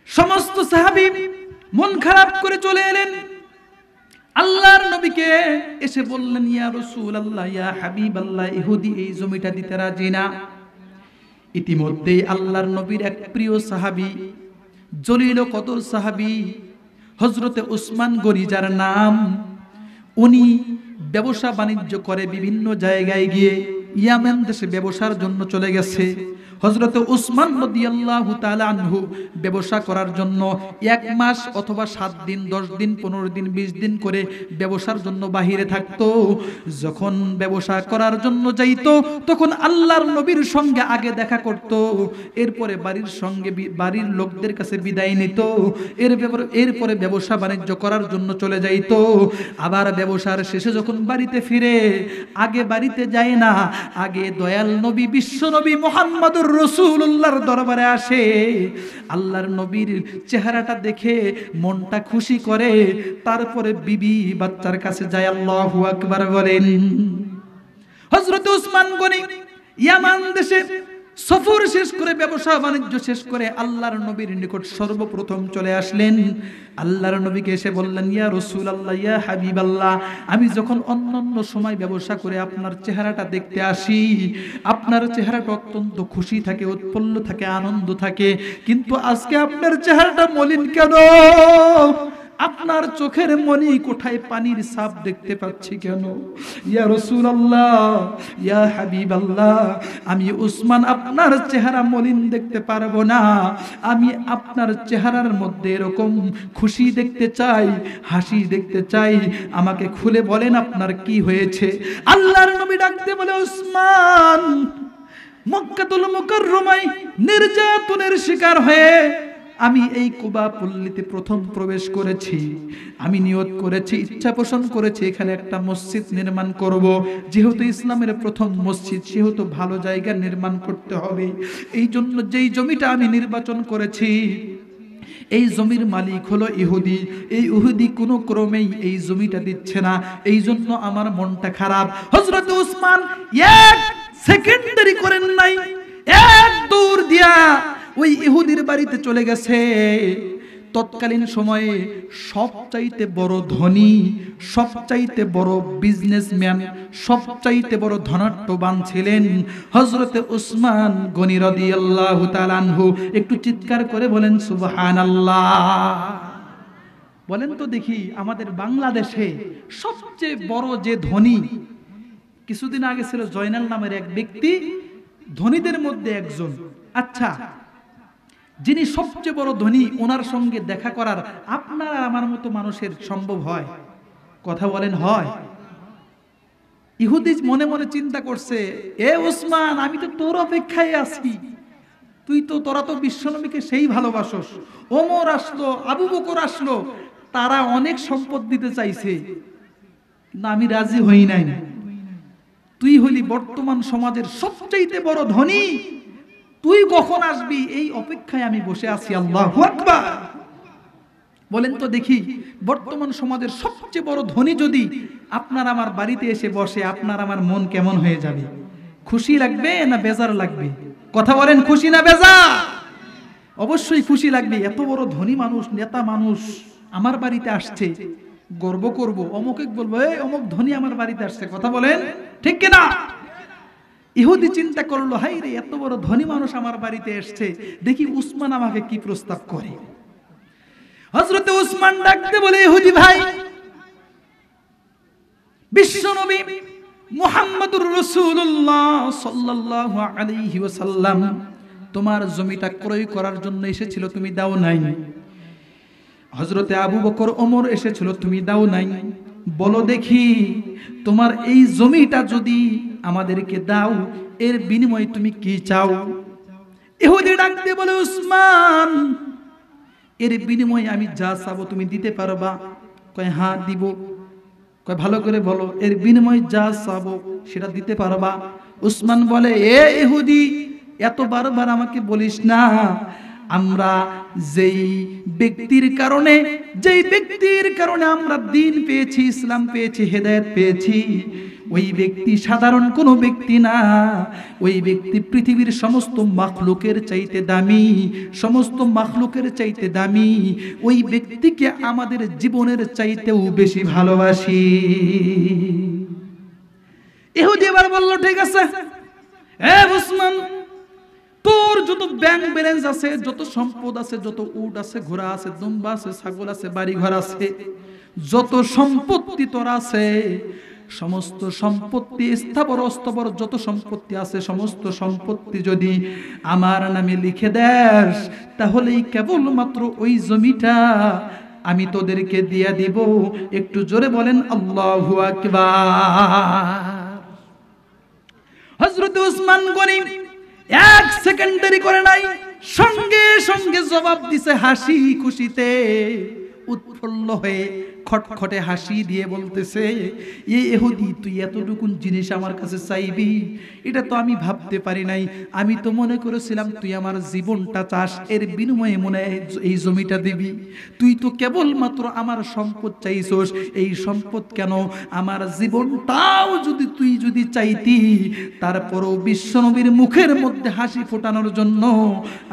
সমস্ত সাহাবী মন খারাপ করে চলে এলেন। আল্লাহর নবীকে এসে বললেন, ইয়া রাসূলুল্লাহ, ইয়া হাবিবাল্লাহ, ইহুদি এই জমিটা দিতে রাজি না। ইতিমধ্যেই আল্লাহর নবীর এক প্রিয় সাহাবী, জলিল কদর সাহাবী হযরতে উসমান গনি, যার নাম, উনি ব্যবসা বাণিজ্য করে বিভিন্ন জায়গায় গিয়ে ইয়ামেন দেশে ব্যবসার জন্য চলে গেছে। হযরতে উসমান রাদিয়াল্লাহু তাআলা আনহু ব্যবসা করার জন্য 1 মাস অথবা 7 দিন, 10 দিন, 15 দিন, 20 দিন করে ব্যবসার জন্য বাহিরে থাকতো। যখন ব্যবসা করার জন্য যাইতো তখন আল্লাহর নবীর সঙ্গে আগে দেখা করত, এরপরে বাড়ির লোকদের কাছে বিদায় নিত, এরপরে ব্যবসা বাণিজ্য করার জন্য চলে যাইতো। আবার ব্যবসার শেষে যখন বাড়িতে ফিরে, আগে বাড়িতে যায় না, আগে দয়াল নবী, বিশ্ব নবী মুহাম্মদুর রাসূলুল্লাহর দরবারে আসে। আল্লাহর নবীর চেহারাটা দেখে মনটা খুশি করে, তারপরে বিবি বাচ্চার কাছে যায়। আল্লাহু আকবার বলেন। হযরত উসমান গনি ইয়ামান দেশে সফর শেষ করে, ব্যবসা বাণিজ্য শেষ করে আল্লাহর নবীর নিকট সর্বপ্রথম চলে আসলেন। আল্লাহর নবীকে এসে বললেন, ইয়া রাসূলুল্লাহ, ইয়া হাবিবাল্লাহ, আমি যখন অন্যান্য সময় ব্যবসা করে আপনার চেহারাটা দেখতে আসি, আপনার চেহারাটা অত্যন্ত খুশি থাকে, উৎফুল্ল থাকে, আনন্দ থাকে, কিন্তু আজকে আপনার চেহারাটা মলিন কেন? আপনার চোখের মনি কোঠায় পানির ছাপ দেখতে পাচ্ছি কেন? ইয়া রাসূলুল্লাহ, ইয়া হাবিবাল্লাহ, আমি উসমান আপনার চেহারা মলিন দেখতে পারবো না, আমি আপনার চেহারার মধ্যে এরকম খুশি দেখতে চাই, হাসি দেখতে চাই, আমাকে খুলে বলেন আপনার কি হয়েছে? আল্লাহর নবী ডাকতে বলে, উসমান, মক্কাতুল মুকাররমায় নির্যাতনের শিকার হয়ে আমি এই কুবা পল্লীতে প্রথম প্রবেশ করেছি। আমি নিয়ত করেছি, ইচ্ছা পোষণ করেছি, এখানে একটা মসজিদ নির্মাণ করব। যেহেতু ইসলামের প্রথম মসজিদ, সেহেতু ভালো জায়গা নির্মাণ করতে হবে। এই জন্য যেই জমিটা আমি নির্বাচন করেছি, এই জমির মালিক হলো ইহুদি। এই ইহুদি কোনো ক্রমেই এই জমিটা দিচ্ছে না, এই জন্য আমার মনটা খারাপ। হযরত উসমান 1 সেকেন্ড দেরি করেন নাই, এক দৌড় দিয়া ওই ইহুদির বাড়িতে চলে গেছে। তৎকালীন সময়ে সবচাইতে বড় ধনী, সবচাইতে বড় বিজনেসম্যান, সবচাইতে বড় ধনাঢ্যবান ছিলেন হযরতে উসমান গনি রাদিয়াল্লাহু তাআলা আনহু। একটু চিৎকার করে বলেন সুবহানাল্লাহ। বলেন তো দেখি, আমাদের বাংলাদেশে সবচেয়ে বড় যে ধনী, কিছুদিন আগে ছিল জয়নাল নামের এক ব্যক্তি, ধনীদের মধ্যে একজন। আচ্ছা, যিনি সবচেয়ে বড় ধনী, ওনার সঙ্গে দেখা করার আপনার আর আমার মতো মানুষের সম্ভব হয়? কথা বলেন, হয়? ইহুদি মনে মনে চিন্তা করছে, এ উসমান, আমি তো তোর অপেক্ষায় আছি, তোরা তো বিশ্বনবীকে সেই ভালোবাসোস। ওমর আসলো, আবু বকর আসলো, তারা অনেক সম্পদ দিতে চাইছে, কিন্তু আমি রাজি হই নাই। তুই হলি বর্তমান সমাজের সবচেয়ে বড় ধনী, তুই কখন আসবি এই অপেক্ষায় আমি বসে আছি। আল্লাহু আকবার। বলেন তো দেখি, বর্তমান সমাজের সবচেয়ে বড় ধনী যদি আপনার আমার বাড়িতে এসে বসে, আপনার আমার মন কেমন হয়ে যাবে? খুশি লাগবে না বেজার লাগবে? কথা বলেন, খুশি না বেজার? অবশ্যই খুশি লাগবে। এত বড় ধনী মানুষ, নেতা মানুষ আমার বাড়িতে আসছে, গর্ব করব, অমুকে বলবো, এই অমুক ধনী আমার বাড়িতে আসছে। কথা বলেন, ঠিক কিনা? ইহুদি চিন্তা করলো, হাই রে, এত বড় ধনী মানুষ আমার বাড়িতে এসছে, দেখি উসমান আমাকে কি প্রস্তাব করে। হযরতে উসমান ডাকতে বলে, ইহুদি ভাই, বিশ্বনবী মুহাম্মদুর রাসূলুল্লাহ সাল্লাল্লাহু আলাইহি ওয়াসাল্লাম তোমার জমিটা ক্রয় করার জন্য এসেছিল, তুমি দাও নাই। হযরতে আবু বকর, ওমর এসেছিল, তুমি দাও নাই। বলো দেখি, তোমার এই জমিটা যদি আমাদেরকে দাও, এর বিনিময়ে তুমি কি চাও? ইহুদি ডাকতে বলে, উসমান, এর বিনিময়ে আমি যা চাবো তুমি দিতে পারবা? কয়, হ্যাঁ দিব। কয়, ভালো করে বলো, এর বিনিময়ে যা চাবো সেটা দিতে পারবা? উসমান বলে, এ ইহুদি, এত বারবার আমাকে বলিস না। আমরা যেই ব্যক্তির কারণে আমরা দ্বীন পেয়েছি, ইসলাম পেয়েছি, হেদায়েত পেয়েছি, ওই ব্যক্তি সাধারণ কোনো ব্যক্তি না। ওই ব্যক্তি পৃথিবীর সমস্ত মাখলুকের চাইতে দামি, সমস্ত মাখলুকের চাইতে দামি। ওই ব্যক্তিকে আমাদের জীবনের চাইতেও বেশি ভালোবাসি। ইহুদি এবার বলল, ঠিক আছে, এ উসমান, তোর যত ব্যাংক ব্যালেন্স আছে, যত সম্পদ আছে, যত উট আছে, ঘোড়া আছে, দুম্বা আছে, ছাগল আছে, বাড়ি ঘর আছে, যত সম্পত্তি তোর আছে, সমস্ত সম্পত্তি, স্থাবর অস্থাবর যত সম্পত্তি আছে, সমস্ত সম্পত্তি যদি আমার নামে লিখে দেস, তাহলেই কেবলমাত্র ওই জমিটা আমি তোদেরকে দিয়ে দিব। একটু জোরে বলেন আল্লাহু আকবার। হযরত উসমান গনি এক সেকেন্ড দেরি করে নাই, সঙ্গে সঙ্গে জবাব দিছে, হাসি খুশিতে উৎফুল্ল হয়ে খটখটে হাসি দিয়ে বলতেছে, এই ইহুদি, তুই এতটুকুন জিনিস আমার কাছে চাইবি, এটা তো আমি ভাবতে পারি নাই। আমি তো মনে করেছিলাম তুই আমার জীবনটা চাস, এর বিনিময়ে মনে হয় এই জমিটা দিবি। তুই তো কেবলমাত্র আমার সম্পদ চাইছস। এই সম্পদ কেন, আমার জীবনটাও তুই যদি চাইতি, তারপরও বিশ্বনবীর মুখের মধ্যে হাসি ফোটানোর জন্য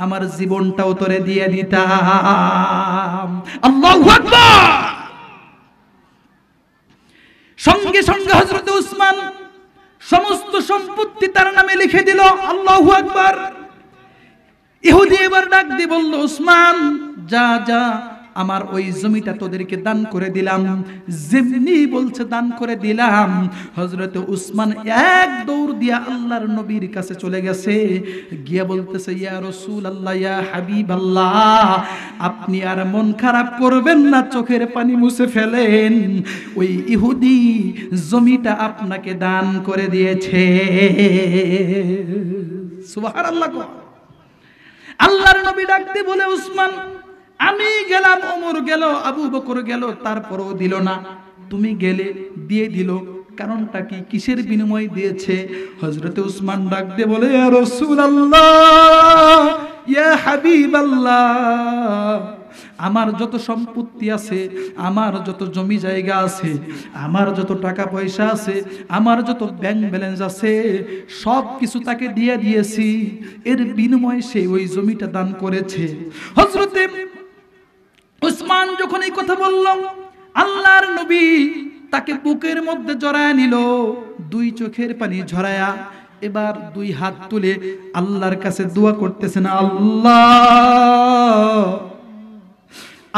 আমার জীবনটাও তোরে দিয়ে দিতাম। আল্লাহু আকবার। সঙ্গে সঙ্গে হযরত উসমান সমস্ত সম্পত্তি তার নামে লিখে দিল। আল্লাহু আকবার। ইহুদি এবার ডাক দিয়ে বলল, উসমান, যা যা, আমার ওই জমিটা তোদেরকে দান করে দিলাম। যেমনি বলছে দান করে দিলাম, হযরত উসমান এক দৌড় দিয়া আল্লাহর নবীর কাছে চলে গেছে, গিয়া বলতেছে, ইয়া রাসূলুল্লাহ, ইয়া হাবিবাল্লাহ, আপনি আর মন খারাপ করবেন না, চোখের পানি মুছে ফেলেন। ওই ইহুদি জমিটা আপনাকে দান করে দিয়েছে। সুবহানাল্লাহ। আল্লাহর নবী ডাকতে বলে, উসমান, আমি গেলাম, ওমর গেল, আবু বকর গেল, তারপরও দিল না। তুমি গেলে দিয়ে দিল, কারণটা কি, কিসের বিনিময় দিয়েছে? হযরতে উসমান ডাক দিয়ে বলে, ইয়া রাসূলুল্লাহ, ইয়া হাবিবাল্লাহ, আমার যত সম্পত্তি আছে, আমার যত জমি জায়গা আছে, আমার যত টাকা পয়সা আছে, আমার যত ব্যাংক ব্যালেন্স আছে, সব কিছু তাকে দিয়ে দিয়েছি। এর বিনিময়ে সে ওই জমিটা দান করেছে। হযরতে উসমান যখন এই কথা বলল, আল্লাহর নবী তাকে বুকের মধ্যে জড়ায় নিল, দুই চোখের পানি ঝরায়া এবার দুই হাত তুলে আল্লাহর কাছে দোয়া করতেছেন।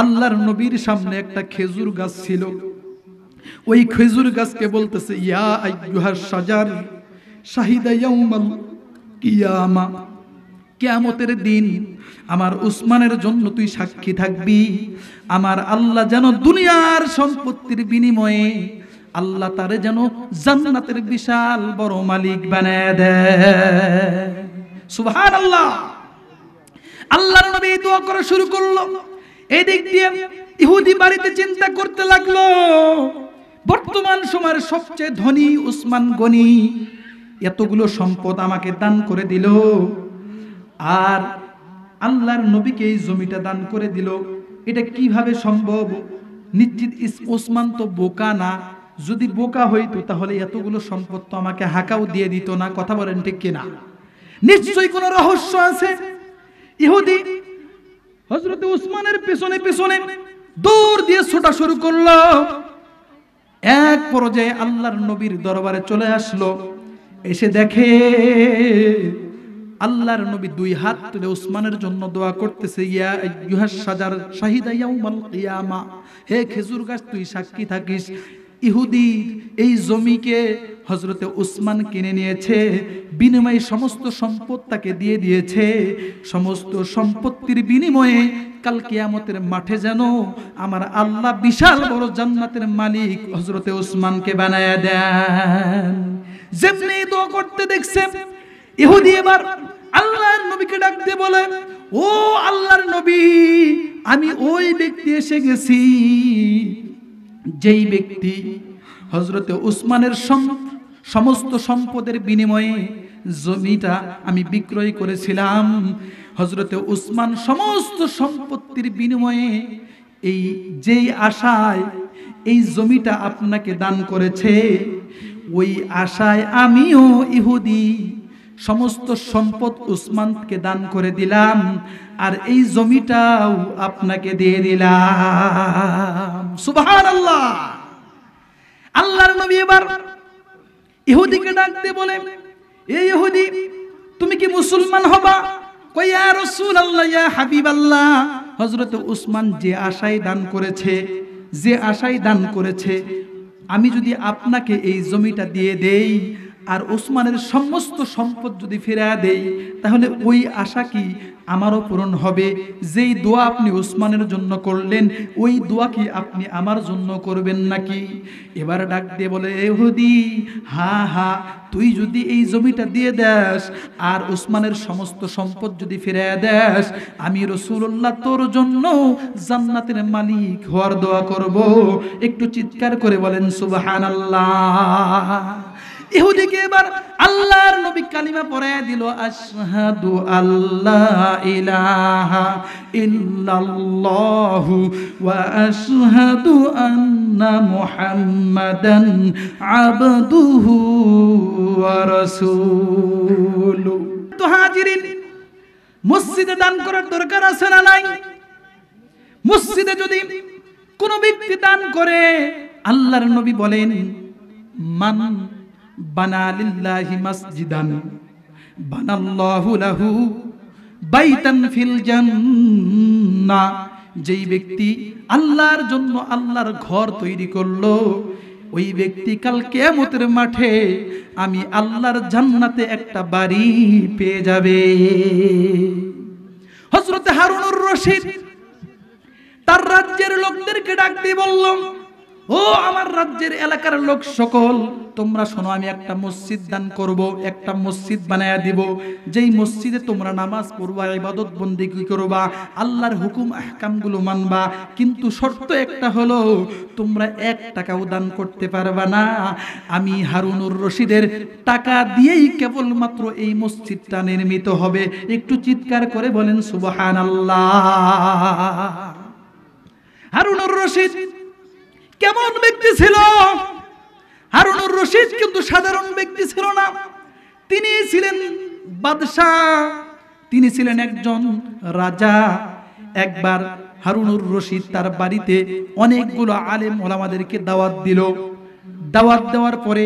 আল্লাহর নবীর সামনে একটা খেজুর গাছ ছিল, ওই খেজুর গাছকে বলতেছে, ইয়া আইয়ুহাস শাজার শাহিদা ইয়াউমাল কিয়ামা, কিয়ামতের দিন আমার উসমানের জন্য তুই সাক্ষী থাকবি। আমার আল্লাহ যেন দুনিয়ার সম্পত্তির বিনিময়ে আল্লাহ তারে যেন জান্নাতের বিশাল বড় মালিক বানায় দেয়। সুবহানাল্লাহ। আল্লাহর নবী দোয়া করা শুরু করলো। এদিক দিয়ে ইহুদি বাড়িতে চিন্তা করতে লাগলো, বর্তমান সময়ের সবচেয়ে ধনী উসমান গনি এতগুলো সম্পদ আমাকে দান করে দিল, আর আল্লাহর নবীকে এই জমিটা দান করে দিল, এটা কিভাবে সম্ভব? নিশ্চিত উসমান তো বোকা না, যদি বোকা হইতো তাহলে এতগুলো সম্পদ তো আমাকে হাকাও দিয়ে দিত না। কথা বলেন ঠিক কিনা? নিশ্চয়ই কোনো রহস্য আছে। ইহুদি হযরত উসমানের পেছনে পেছনে দৌড় দিয়ে ছোটা শুরু করলো। এক পর্যায়ে আল্লাহর নবীর দরবারে চলে আসলো, এসে দেখে আল্লাহর নবী দুই হাত তুলে উসমানের জন্য দোয়া করতেছে, ইয়া আইয়ুহাস শাজার শাহিদা ইয়াউমাল কিয়ামা, হে খেজুর গাছ তুই সাক্ষী থাকিস, ইহুদির এই জমিকে হযরতে উসমান কিনে নিয়েছে, বিনিময়ে সমস্ত সম্পদ তাকে দিয়ে দিয়েছে, সমস্ত সম্পত্তির বিনিময়ে কাল কিয়ামতের মাঠে যেন আমার আল্লাহ বিশাল বড় জান্নাতের মালিক হযরতে উসমানকে বানায়া দেন। যেমনি দোয়া করতে দেখছে, ইহুদি এবার আল্লাহর নবীকে ডাক দিয়ে বলে, ও আল্লাহর নবী, আমি ওই ব্যক্তি এসে গেছি যেই ব্যক্তি হযরতে উসমানের সমস্ত সম্পদের বিনিময়ে জমিটা আমি বিক্রয় করেছিলাম। হযরতে উসমান সমস্ত সম্পত্তির বিনিময়ে এই যেই আশায় এই জমিটা আপনাকে দান করেছে, ওই আশায় আমিও ইহুদি সমস্ত সম্পদ উসমানকে দান করে দিলাম, আর এই জমিটাও আপনাকে দিয়ে দিলাম। সুবহানাল্লাহ। আল্লাহর নবী এবার ইহুদিকে ডাক দিয়ে বলে, এই ইহুদি, তুমি কি মুসলমান হবা? কই, ইয়া রাসূলুল্লাহ, ইয়া হাবিবাল্লাহ, হযরত উসমান যে আশায় দান করেছে, আমি যদি আপনাকে এই জমিটা দিয়ে দেই আর উসমানের সমস্ত সম্পদ যদি ফিরিয়ে দেই, তাহলে ওই আশা কি আমারও পূরণ হবে? যেই দোয়া আপনি উসমানের জন্য করলেন, ওই দোয়া কি আপনি আমার জন্য করবেন নাকি? এবার ডাক দিয়ে বলে, ইহুদি, হ্যাঁ, তুই যদি এই জমিটা দিয়ে দেস আর উসমানের সমস্ত সম্পদ যদি ফিরিয়ে দেস, আমি রাসূলুল্লাহ তোর জন্য জান্নাতের মালিক হওয়ার দোয়া করব। একটু চিৎকার করে বলেন সুবহানাল্লাহ। ইহুদিকে এবার আল্লাহর নবী কালিমা পড়ায়া দিল, আশহাদু আল্লা ইলাহা ইল্লাল্লাহু ওয়া আশহাদু আন্না মুহাম্মাদান আবদুহু ওয়া রাসূলুহু। তো হাজিরিন, মসজিদে দান করার দরকার আছে না নাই? মসজিদে যদি কোন ব্যক্তি দান করে, আল্লাহর নবী বলেন, মান বানা লিল্লাহি মাসজিদান বানাল্লাহু লাহু বাইতান ফিল জান্নাহ, যেই ব্যক্তি আল্লাহর জন্য আল্লাহর ঘর তৈরি করলো, ওই ব্যক্তি কাল কিয়ামতের মাঠে আমি আল্লাহর জান্নাতে একটা বাড়ি পেয়ে যাবে। হযরত হারুনুর রশিদ তার রাজ্যের লোকদেরকে ডাক দিয়ে বলল, ও আমার রাজ্যের এলাকার লোক সকল, তোমরা শোনো, আমি একটা মসজিদ দান করব, একটা মসজিদ বানায়া দিব, যেই মসজিদে তোমরা নামাজ পড়বা, ইবাদত বন্দেগী করবা, আল্লাহর হুকুম আহকামগুলো মানবা, কিন্তু শর্ত একটা হলো, তোমরা 1 টাকাও দান করতে পারবা না। আমি হারুনুর রশিদের টাকা দিয়েই কেবলমাত্র এই মসজিদটা নির্মিত হবে। একটু চিৎকার করে বলেন সুবহানাল্লাহ। হারুনুর রশিদ কেমন ব্যক্তি ছিল? হারুনুর রশিদ কিন্তু সাধারণ ব্যক্তি ছিল না, তিনি ছিলেন বাদশাহ, তিনি ছিলেন একজন রাজা। একবার হারুনুর রশিদ তার বাড়িতে অনেকগুলো আলেম ওলামাদেরকে দাওয়াত দিল। দাওয়াত দেওয়ার পরে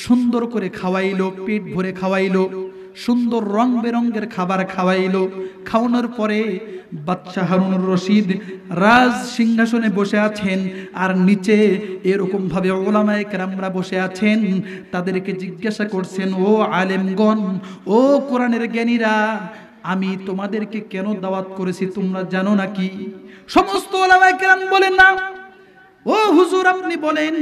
সুন্দর করে খাওয়াইলো, পেট ভরে খাওয়াইলো, সুন্দর রং বেরঙের খাবার খাওয়াইলো। খাওয়ানোর পরে বাদশা হারুনুর রশিদ রাজ সিংহাসনে বসে আছেন, আর নিচে এরকম ভাবে ওলামায়ে কেরামরা বসে আছেন। তাদেরকে জিজ্ঞাসা করছেন, ও আলেমগণ, ও কোরআনের জ্ঞানীরা, আমি তোমাদেরকে কেন দাওয়াত করেছি তোমরা জানো নাকি? সমস্ত ওলামায়ে কেরাম বলেন না। ও হুজুর, আপনি বলেন,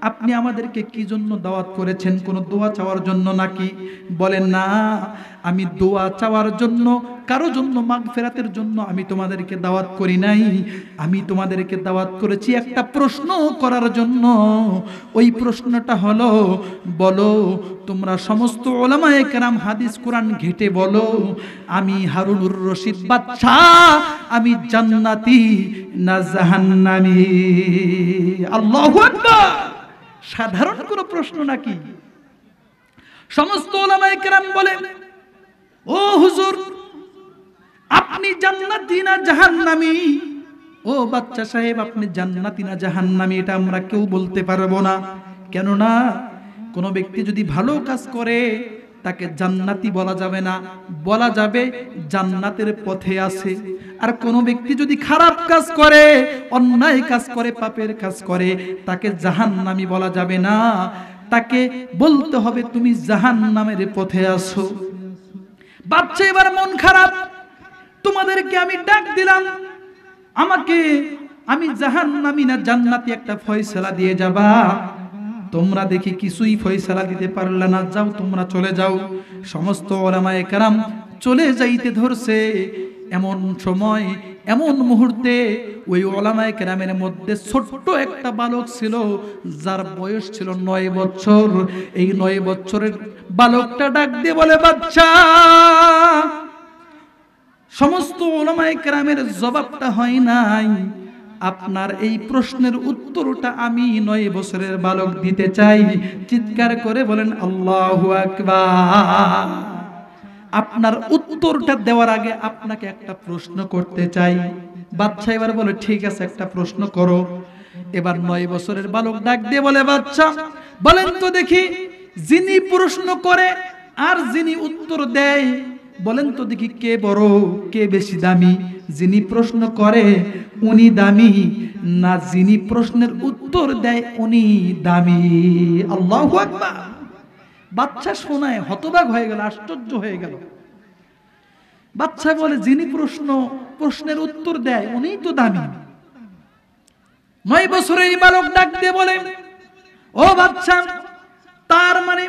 আপনি আমাদেরকে কি জন্য দাওয়াত করেছেন? কোনো দোয়া চাওয়ার জন্য নাকি? বলেন না, আমি দোয়া চাওয়ার জন্য, কারো জন্য মাগফিরাতের জন্য আমি তোমাদেরকে দাওয়াত করি নাই। আমি তোমাদেরকে দাওয়াত করেছি একটা প্রশ্ন করার জন্য। ওই প্রশ্নটা হলো, বলো তোমরা সমস্ত উলামায়ে কেরাম হাদিস কোরআন ঘেটে বলো, আমি হারুনুর রশিদ বাদশা, আমি জান্নাতি না জাহান্নামী? আল্লাহু আকবার! সাধারণ কোনো প্রশ্ন নাকি? সমস্ত উলামায়ে কেরাম বলেন, ও হুজুর, আপনি জান্নাতি না জাহান্নামী? ও বাচ্চা সাহেব, আপনি জান্নাতি না জাহান্নামী এটা আমরা কেউ বলতে পারবো না। কেননা কোনো ব্যক্তি যদি ভালো কাজ করে তাকে জান্নাতি বলা যাবে না, বলা যাবে জান্নাতের পথে আছে। আর কোনো ব্যক্তি যদি খারাপ কাজ করে, অন্যায় কাজ করে, পাপের কাজ করে, তাকে জাহান্নামী বলা যাবে না, তাকে বলতে হবে তুমি জাহান্নামের পথে আছো। বাচ্চা এবার মন খারাপ, তোমাদেরকে আমি ডাক দিলাম, আমাকে আমি জাহান্নামী না জান্নাতি একটা ফয়সালা দিয়ে যাবা। তোমরা দেখি কিছুই ফয়সালা দিতে পারলে না, যাও তোমরা চলে যাও। সমস্ত উলামায়ে কেরাম চলে যাইতে ধরছে। এমন সময়, এমন মুহূর্তে ওই উলামায়ে কেরামের মধ্যে ছোট্ট একটা বালক ছিল, যার বয়স ছিল 9 বছর। এই 9 বছরের বালকটা ডাক দিয়ে বলে, বাচ্চা, সমস্ত উলামায়ে কেরামের জবাবটা হয় নাই, আপনার এই প্রশ্নের উত্তরটা আমি 9 বছরের বালক দিতে চাই। চিৎকার করে বলেন আল্লাহু আকবার। আপনার উত্তরটা দেওয়ার আগে আপনাকে একটা প্রশ্ন করতে চাই। বাচ্চা এবার বলে, ঠিক আছে, একটা প্রশ্ন করো। এবার 9 বছরের বালক ডাক দিয়ে বলে, বাচ্চা বলেন তো দেখি, যিনি প্রশ্ন করে আর যিনি উত্তর দেয়, বলেন তো দেখি কে বড়, কে বেশি দামি? যিনি প্রশ্ন করে উনি দামি, না যিনি প্রশ্নের উত্তর দেয় উনি দামি? আল্লাহু আকবার। বাচ্চা শোনায় হতবাক হয়ে গেল, আশ্চর্য হয়ে গেল। বাচ্চা বলে, যিনি প্রশ্নের উত্তর দেয় উনিই তো দামি। 9 বছরের বালক ডাক দিয়ে বলে, ও বাচ্চা, তার মানে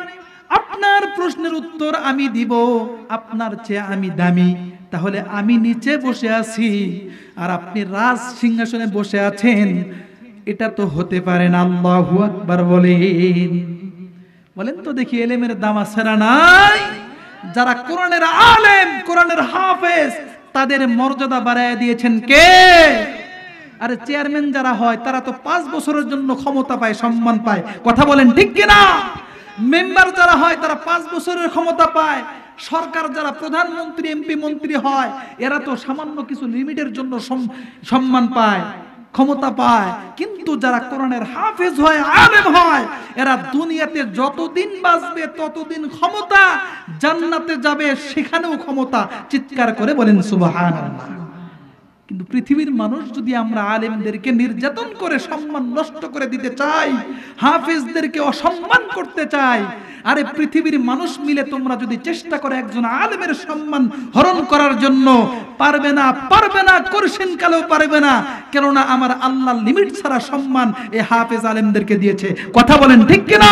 আপনার প্রশ্নের উত্তর আমি দিব, আপনার চেয়ে আমি দামি। তাহলে আমি নিচে বসে আছি আর আপনি রাজ সিংহাসনে বসে আছেন, এটা তো হতে পারে না। আল্লাহু আকবার বলেন। বলেন তো দেখি, এলেমের দাম আছে না নাই? যারা কোরআনের আলেম, কোরআনের হাফেজ, তাদের মর্যাদা বাড়ায় দিয়েছেন কে? আরে চেয়ারম্যান যারা হয় তারা তো 5 বছরের জন্য ক্ষমতা পায়, সম্মান পায়। কথা বলেন ঠিক কিনা? মেম্বার যারা হয় তারা 5 বছরের ক্ষমতা পায়। সরকার যারা প্রধানমন্ত্রী, এমপি, মন্ত্রী হয়, এরা তো সামান্য কিছু লিমিটের জন্য সম্মান পায়, ক্ষমতা পায়। কিন্তু যারা কোরআনের হাফেজ হয়, আলেম হয়, এরা দুনিয়াতে যতদিন বাঁচবে ততদিন ক্ষমতা, জান্নাতে যাবে সেখানেও ক্ষমতা। চিৎকার করে বলেন সুবহানাল্লাহ। কিন্তু পৃথিবীর মানুষ যদি আমরা আলেমদেরকে নির্যাতন করে সম্মান নষ্ট করে দিতে চাই, হাফেজদেরকে অসম্মান করতে চাই, আরে পৃথিবীর মানুষ মিলে তোমরা যদি চেষ্টা করে একজন আলেমের সম্মান হরণ করার জন্য, পারবে না, পারবে না, করছেন কালেও পারবে না। কেননা আমার আল্লাহ লিমিট ছাড়া সম্মান এই হাফেজ আলেমদেরকে দিয়েছে। কথা বলেন ঠিক কিনা?